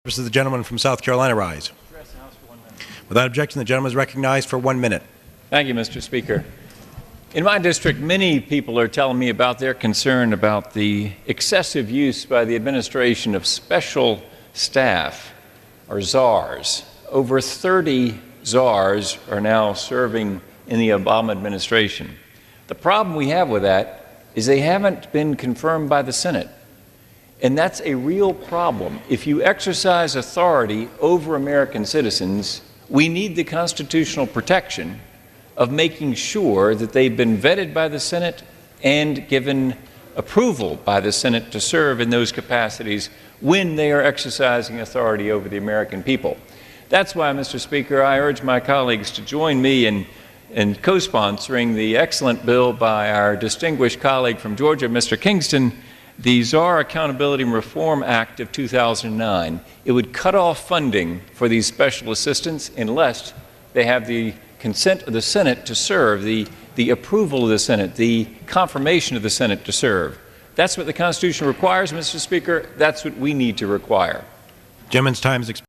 This is the gentleman from South Carolina rise. Without objection, the gentleman is recognized for 1 minute. Thank you, Mr. Speaker. In my district, many people are telling me about their concern about the excessive use by the administration of special staff, or Czars. Over 30 Czars are now serving in the Obama administration. The problem we have with that is they haven't been confirmed by the Senate. And that's a real problem. If you exercise authority over American citizens, we need the constitutional protection of making sure that they've been vetted by the Senate and given approval by the Senate to serve in those capacities when they are exercising authority over the American people. That's why, Mr. Speaker, I urge my colleagues to join me in co-sponsoring the excellent bill by our distinguished colleague from Georgia, Mr. Kingston, the Czar Accountability and Reform Act of 2009. It would cut off funding for these special assistants unless they have the consent of the Senate to serve, the approval of the Senate, the confirmation of the Senate to serve. That's what the Constitution requires, Mr. Speaker. That's what we need to require. Gentleman's time is expired.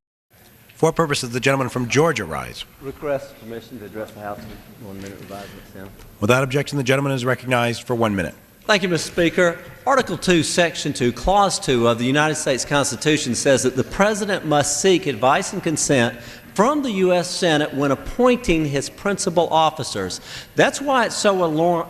For purposes, the gentleman from Georgia rise. Request permission to address the House in 1 minute revisement, Senator. Without objection, the gentleman is recognized for 1 minute. Thank you, Mr. Speaker. Article 2, Section 2, Clause 2 of the United States Constitution says that the President must seek advice and consent from the U.S. Senate when appointing his principal officers. That's why it's so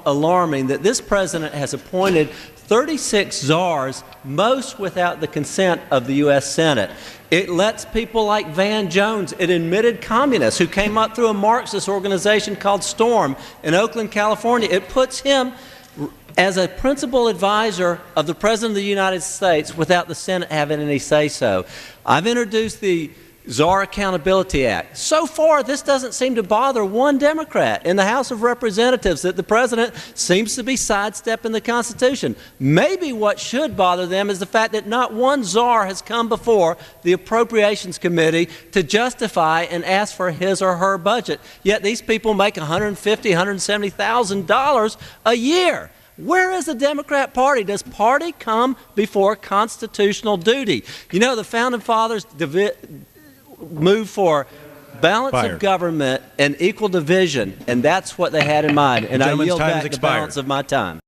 alarming that this President has appointed 36 Czars, most without the consent of the U.S. Senate. It lets people like Van Jones, an admitted communist who came up through a Marxist organization called Storm in Oakland, California, it puts him as a principal advisor of the President of the United States without the Senate having any say-so. I've introduced the Czar Accountability Act. So far, this doesn't seem to bother one Democrat in the House of Representatives, that the President seems to be sidestepping the Constitution. Maybe what should bother them is the fact that not one Czar has come before the Appropriations Committee to justify and ask for his or her budget. Yet these people make $150,000, $170,000 a year. Where is the Democrat Party? Does party come before constitutional duty? You know, the Founding Fathers moved for balance of government and equal division, and that's what they had in mind. And I yield back the balance of my time.